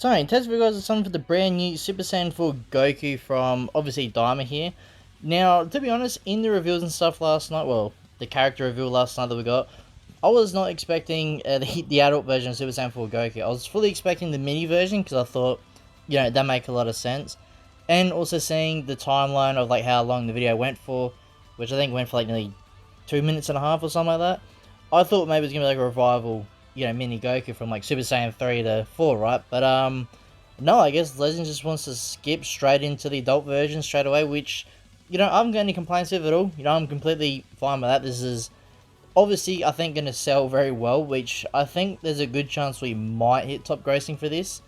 So, test for guys something for the brand new Super Saiyan 4 Goku from, obviously, DAIMA here. Now, to be honest, in the reveals and stuff last night, well, the character reveal last night that we got, I was not expecting the adult version of Super Saiyan 4 Goku. I was fully expecting the mini version, because I thought, you know, that make a lot of sense. And also seeing the timeline of, like, how long the video went for, which I think went for, like, nearly 2 minutes and a half or something like that. I thought maybe it was going to be, like, a revival, you know, mini Goku from, like, Super Saiyan 3 to 4, right? But, no, I guess Legends just wants to skip straight into the adult version straight away, which, you know, I haven't got any complaints with at all. You know, I'm completely fine with that. This is obviously, I think, going to sell very well, which I think there's a good chance we might hit top grossing for this.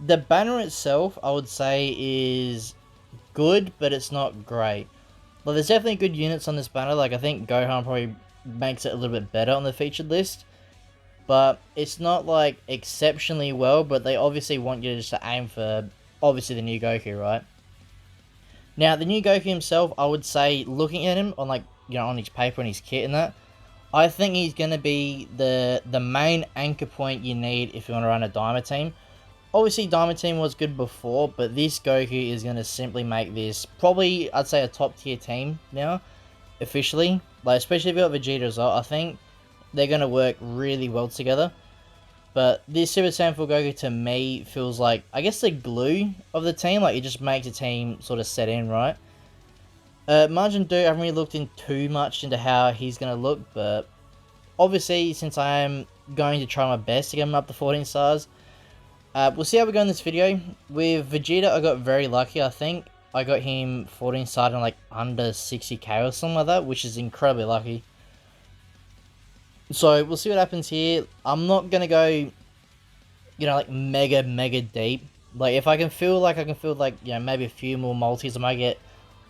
The banner itself, I would say, is good, but it's not great. Well, there's definitely good units on this banner. Like, I think Gohan probably makes it a little bit better on the featured list. But it's not, like, exceptionally well, but they obviously want you just to aim for, obviously, the new Goku, right? Now, the new Goku himself, I would say, looking at him on, like, you know, on his paper and his kit and that, I think he's going to be the main anchor point you need if you want to run a DAIMA team. Obviously, DAIMA team was good before, but this Goku is going to simply make this probably, I'd say, a top tier team now, officially. Like, especially if you got Vegeta as well, I think they're going to work really well together. But this Super Saiyan 4 Goku, to me, feels like, I guess, the glue of the team. Like, it just makes the team sort of set in, right? Majin Do, I haven't really looked in too much into how he's going to look, but obviously, since I am going to try my best to get him up to 14 stars, we'll see how we go in this video. With Vegeta, I got very lucky, I think. I got him 14 star in, like, under 60k or something like that, which is incredibly lucky. So, we'll see what happens here. I'm not going to go, you know, like, mega deep. Like, if I can feel like, you know, maybe a few more multis, I might get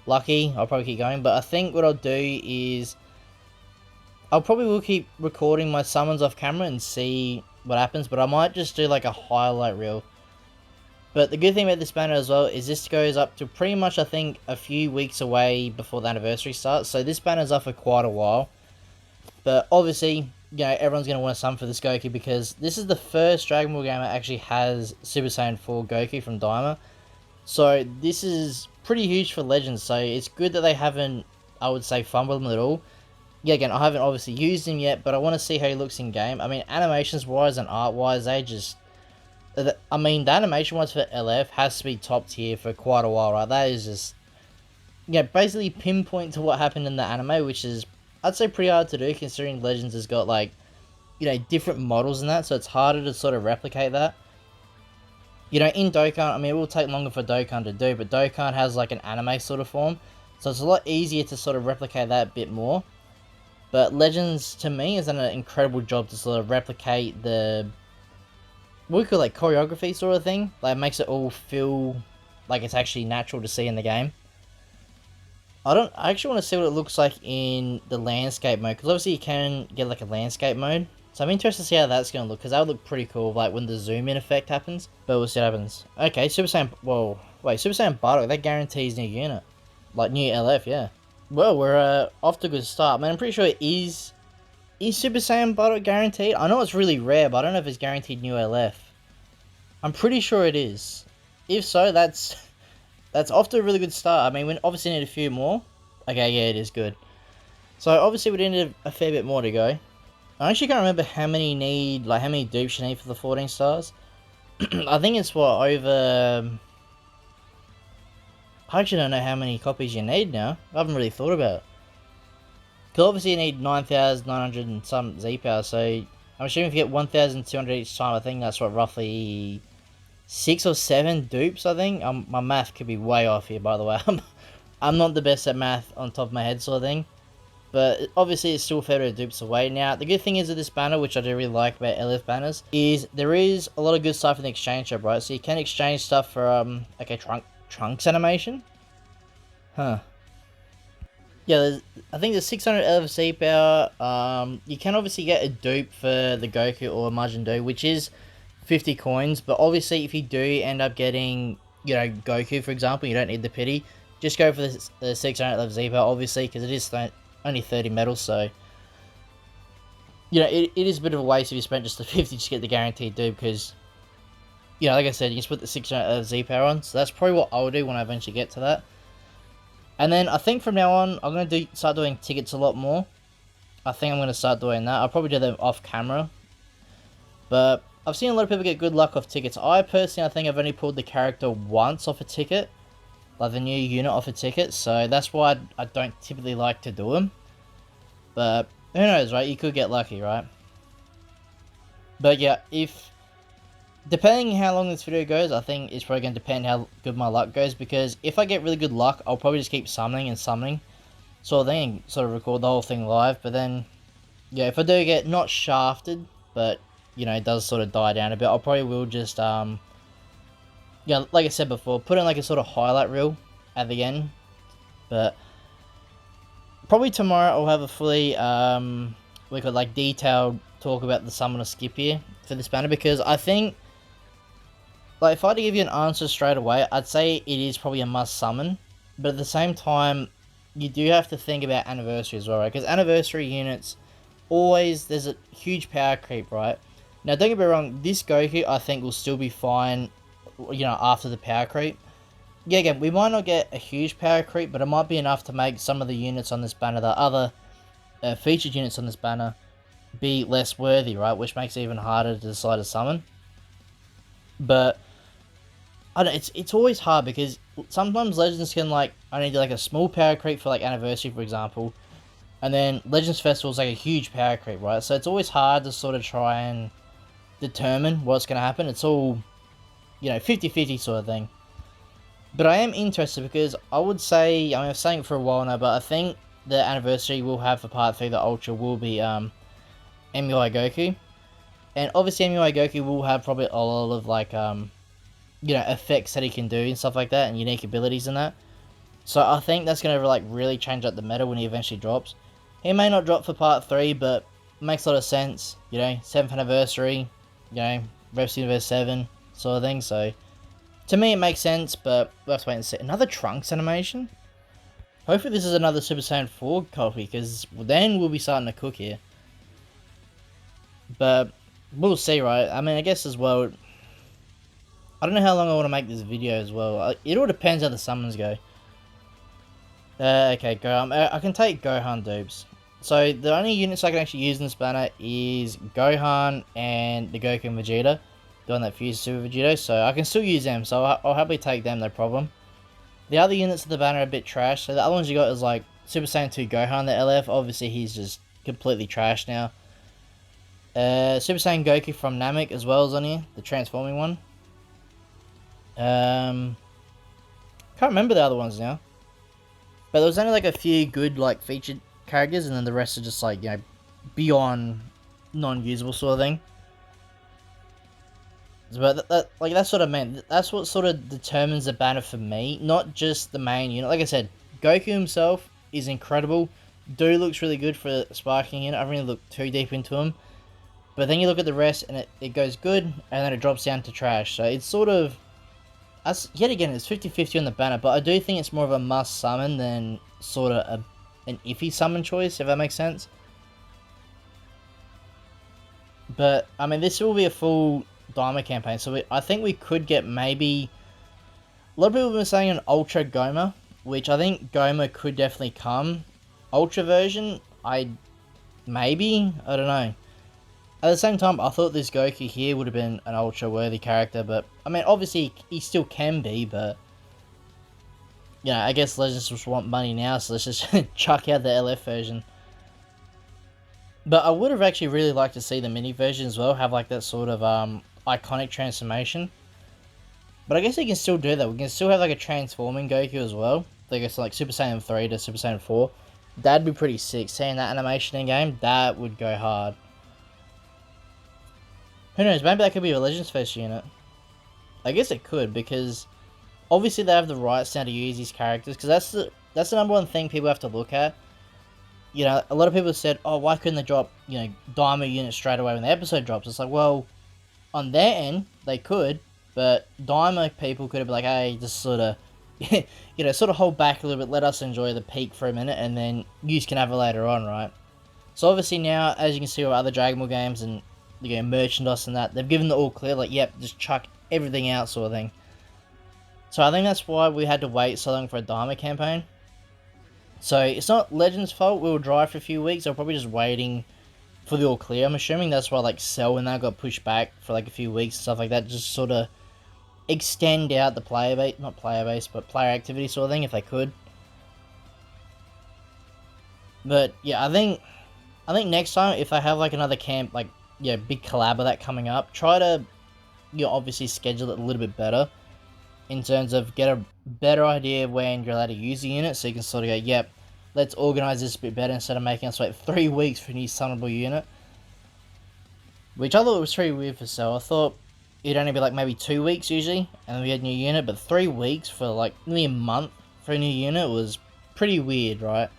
lucky. I'll probably keep going. But I think what I'll do is, I'll probably will keep recording my summons off camera and see what happens. But I might just do, like, a highlight reel. But the good thing about this banner as well is this goes up to pretty much, I think, a few weeks away before the anniversary starts. So this banner's up for quite a while. But obviously, you know, everyone's going to want to summon for this Goku because this is the first Dragon Ball game that actually has Super Saiyan 4 Goku from DAIMA. So this is pretty huge for Legends. So it's good that they haven't, I would say, fumbled him at all. Yeah, again, I haven't obviously used him yet, but I want to see how he looks in game. I mean, animations-wise and art-wise, they just... I mean, the animation-wise for LF has to be top tier for quite a while, right? That is just... yeah, basically pinpoint to what happened in the anime, which is, I'd say, pretty hard to do, considering Legends has got, like, you know, different models and that, so it's harder to sort of replicate that. You know, in Dokkan, I mean, it will take longer for Dokkan to do, but Dokkan has, like, an anime sort of form, so it's a lot easier to sort of replicate that a bit more. But Legends, to me, has done an incredible job to sort of replicate the, what we call, like, choreography sort of thing. Like, it makes it all feel like it's actually natural to see in the game. I actually want to see what it looks like in the landscape mode, because obviously you can get, like, a landscape mode. So I'm interested to see how that's going to look, because that would look pretty cool, like, when the zoom in effect happens. But we'll see what happens. Okay, Super Saiyan, whoa, wait, Super Saiyan Bardock, that guarantees new unit. Like, new LF, yeah. Well, we're off to a good start. Man, I'm pretty sure it is Super Saiyan Bardock guaranteed? I know it's really rare, but I don't know if it's guaranteed new LF. I'm pretty sure it is. If so, that's off to a really good start. I mean, we obviously need a few more. Okay, yeah, it is good. So, obviously, we need a fair bit more to go. I actually can't remember how many need, like, how many dupes you need for the 14 stars. I think it's, what, over... I actually don't know how many copies you need now. I haven't really thought about it. Because obviously you need 9,900 and some Z-Power, so I'm assuming if you get 1,200 each time, I think that's, what, roughly 6 or 7 dupes, I think. My math could be way off here, by the way. I'm not the best at math on top of my head, sort of thing. But obviously it's still a fair bit of dupes away. Now, the good thing is with this banner, which I do really like about LF banners, is there is a lot of good stuff in the exchange shop, right? So you can exchange stuff for, okay, Trunks animation? Huh. Yeah, I think there's 600 LFC power. You can obviously get a dupe for the Goku or Majin Do, which is 50 coins. But obviously, if you do end up getting, you know, Goku, for example, you don't need the pity. Just go for the 600 LFC power, obviously, because it is only 30 medals, so... you know, it is a bit of a waste if you spent just the 50 just to get the guaranteed dupe, because... yeah, like I said, you can put the 6 Z power on. So that's probably what I'll do when I eventually get to that. And then I think from now on, I'm going to start doing tickets a lot more. I think I'm going to start doing that. I'll probably do them off camera. But I've seen a lot of people get good luck off tickets. I personally, I think I've only pulled the character once off a ticket. Like the new unit off a ticket. So that's why I don't typically like to do them. But who knows, right? You could get lucky, right? But yeah, depending how long this video goes, I think it's probably going to depend how good my luck goes. Because if I get really good luck, I'll probably just keep summoning and summoning. Sort of thing, and sort of record the whole thing live. But then, yeah, if I do get not shafted, but, you know, it does sort of die down a bit, I'll probably will just, yeah, like I said before, put in like a sort of highlight reel at the end. But probably tomorrow I'll have a fully, we could like detailed talk about the summon or skip here for this banner, because I think, like, if I had to give you an answer straight away, I'd say it is probably a must summon. But at the same time, you do have to think about anniversary as well, right? Because anniversary units, always, there's a huge power creep, right? Now, don't get me wrong, this Goku, I think, will still be fine, you know, after the power creep. Yeah, again, we might not get a huge power creep, but it might be enough to make some of the units on this banner, the other featured units on this banner, be less worthy, right? Which makes it even harder to decide to summon. But I don't, it's always hard, because sometimes Legends can, like, only do like a small power creep for like anniversary, for example, and then Legends Festival is like a huge power creep, right? So it's always hard to sort of try and determine what's going to happen. It's all, you know, 50-50 sort of thing. But I am interested, because I would say, I mean, I've saying it for a while now, but I think the anniversary we'll have for part 3, the Ultra, will be MUI Goku. And obviously MUI Goku will have probably a lot of like you know, effects that he can do and stuff like that, and unique abilities and that. So I think that's going to like really change up the meta when he eventually drops. He may not drop for part 3, but makes a lot of sense, you know, 7th anniversary, you know, Rev Universe 7 sort of thing. So to me it makes sense, but we'll have to wait and see. Another Trunks animation? Hopefully this is another Super Saiyan 4 copy, because then we'll be starting to cook here. But we'll see, right? I mean, I guess as well, I don't know how long I want to make this video as well. It all depends how the summons go. Okay, go. I can take Gohan dupes. So the only units I can actually use in this banner is Gohan and the Goku and Vegeta, doing that fuse Super Vegeta. So I can still use them. So I'll happily take them, no problem. The other units of the banner are a bit trash. So the other ones you got is like Super Saiyan 2 Gohan, the LF. Obviously he's just completely trash now. Super Saiyan Goku from Namek as well is on here, the transforming one. Can't remember the other ones now. But there was only like a few good like featured characters, and then the rest are just like, you know, beyond non-usable sort of thing. But that's what I meant. That's what sort of determines the banner for me, not just the main unit. Like I said, Goku himself is incredible. Do looks really good for a sparking unit. I haven't really looked too deep into him. But then you look at the rest, and it goes good, and then it drops down to trash. So it's sort of, yet again, it's 50-50 on the banner, but I do think it's more of a must summon than sort of an iffy summon choice, if that makes sense. But, I mean, this will be a full DAIMA campaign, so I think we could get maybe, a lot of people have been saying an Ultra Goma, which I think Goma could definitely come. Ultra version, I don't know. At the same time, I thought this Goku here would have been an ultra-worthy character, but, I mean, obviously, he still can be, but, you know, I guess Legends just want money now, so let's just chuck out the LF version. But I would have actually really liked to see the mini version as well, have, like, that sort of, iconic transformation. But I guess you can still do that. We can still have, like, a transforming Goku as well. I guess, like, Super Saiyan 3 to Super Saiyan 4. That'd be pretty sick. Seeing that animation in-game, that would go hard. Who knows, maybe that could be a Legends Fest unit. I guess it could, because obviously they have the rights now to use these characters, because that's the number one thing people have to look at. You know, a lot of people said, oh, why couldn't they drop, you know, DAIMA units straight away when the episode drops? It's like, well, on their end, they could, but DAIMA people could have been like, hey, just sort of, you know, sort of hold back a little bit, let us enjoy the peak for a minute, and then you can have it later on, right? So obviously now, as you can see with other Dragon Ball games and, you know, merchandise and that, they've given the all clear, like, yep, just chuck everything out sort of thing. So I think that's why we had to wait so long for a DAIMA campaign. So it's not Legend's fault, we were dry for a few weeks, they were probably just waiting for the all clear. I'm assuming that's why like Cell and that got pushed back for like a few weeks and stuff like that, just sort of extend out the player base, not player base, but player activity sort of thing if they could. But yeah, I think next time if I have like another camp, like yeah, big collab of that coming up, try to obviously schedule it a little bit better in terms of get a better idea of when you're allowed to use the unit, so you can sort of go, yep, let's organize this a bit better instead of making us wait 3 weeks for a new summonable unit. Which I thought was pretty weird for Cell. I thought it'd only be like maybe 2 weeks usually, and then we had a new unit, but 3 weeks for like nearly a month for a new unit was pretty weird, right?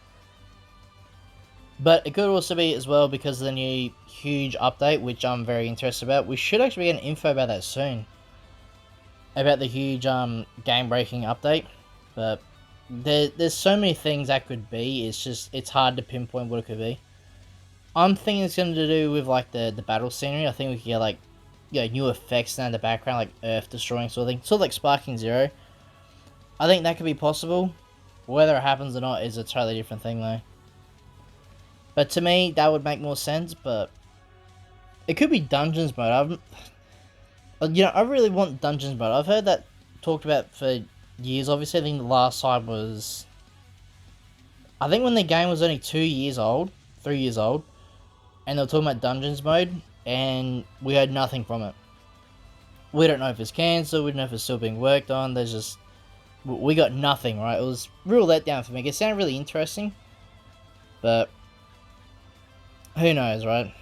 But it could also be as well because of the new huge update, which I'm very interested about. We should actually get an info about that soon. About the huge game-breaking update. But there's so many things that could be, it's hard to pinpoint what it could be. I'm thinking it's going to do with like the battle scenery. I think we could get like new effects in the background, like earth destroying sort of thing. Sort of like Sparking Zero. I think that could be possible. Whether it happens or not is a totally different thing though. But to me, that would make more sense, but it could be Dungeons mode. I really want Dungeons mode. I've heard that talked about for years, obviously. I think the last time was... I think when the game was only 2 years old, 3 years old, and they were talking about Dungeons mode, and we heard nothing from it. We don't know if it's cancelled, we don't know if it's still being worked on, there's just... We got nothing, right? It was real letdown for me. It sounded really interesting, but... who knows, right?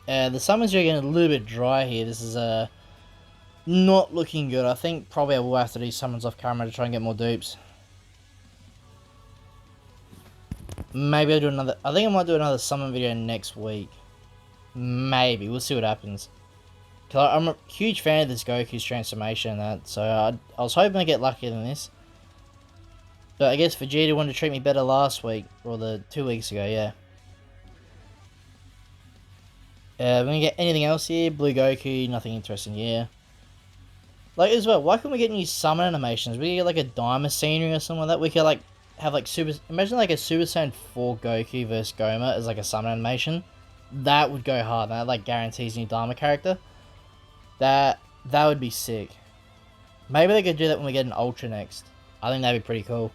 The summons are getting a little bit dry here. This is not looking good. I think probably I will have to do summons off camera to try and get more dupes. Maybe I'll do another... I think I might do another summon video next week. Maybe. We'll see what happens. Cause I'm a huge fan of this Goku's transformation and that. So I was hoping to get luckier than this. But I guess Vegeta wanted to treat me better last week. Or 2 weeks ago, yeah. We're gonna get anything else here? Blue Goku, nothing interesting here. Like, as well, why couldn't we get new summon animations? We could get like a DAIMA scenery or something like that. We could like have like imagine like a Super Saiyan 4 Goku versus Goma as like a summon animation. That would go hard. That like guarantees a new DAIMA character. That would be sick. Maybe they could do that when we get an Ultra next. I think that'd be pretty cool.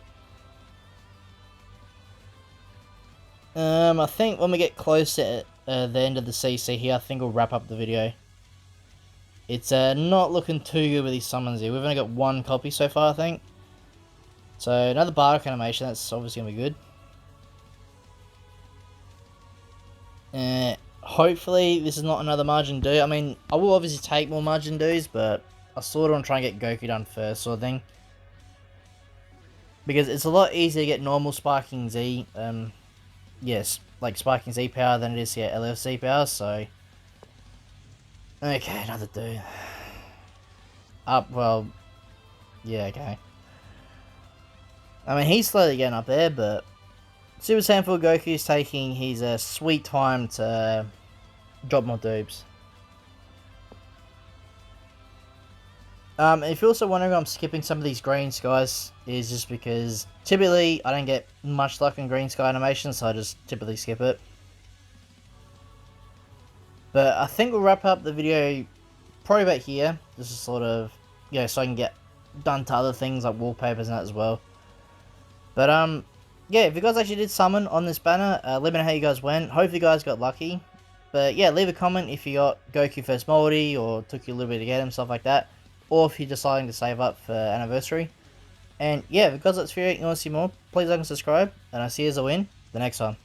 I think when we get close to the end of the CC here, I think we'll wrap up the video. It's not looking too good with these summons here. We've only got 1 copy so far, I think. So another Bardock animation, that's obviously going to be good. Hopefully this is not another Majin Do. I mean, I will obviously take more Majin Doos, but I sort of want to try and get Goku done first, sort of thing. Because it's a lot easier to get normal Sparking Z, yes, like Sparking Z power than it is to get LFC power, so... Okay, another dude. Up, well... Yeah, okay. I mean, he's slowly getting up there, but... Super Saiyan 4 Goku is taking his sweet time to drop more dupes. If you're also wondering why I'm skipping some of these green skies, is just because typically I don't get much luck in green sky animations, so I just typically skip it. But I think we'll wrap up the video probably about here. This is sort of, so I can get done to other things like wallpapers and that as well. But yeah, if you guys actually did summon on this banner, let me know how you guys went. Hopefully you guys got lucky. But yeah, leave a comment if you got Goku first multi, or took you a little bit to get him, stuff like that. Or if you're deciding to save up for anniversary. And yeah, if you guys like this video and you want to see more, please like and subscribe. And I'll see you as I win the next one.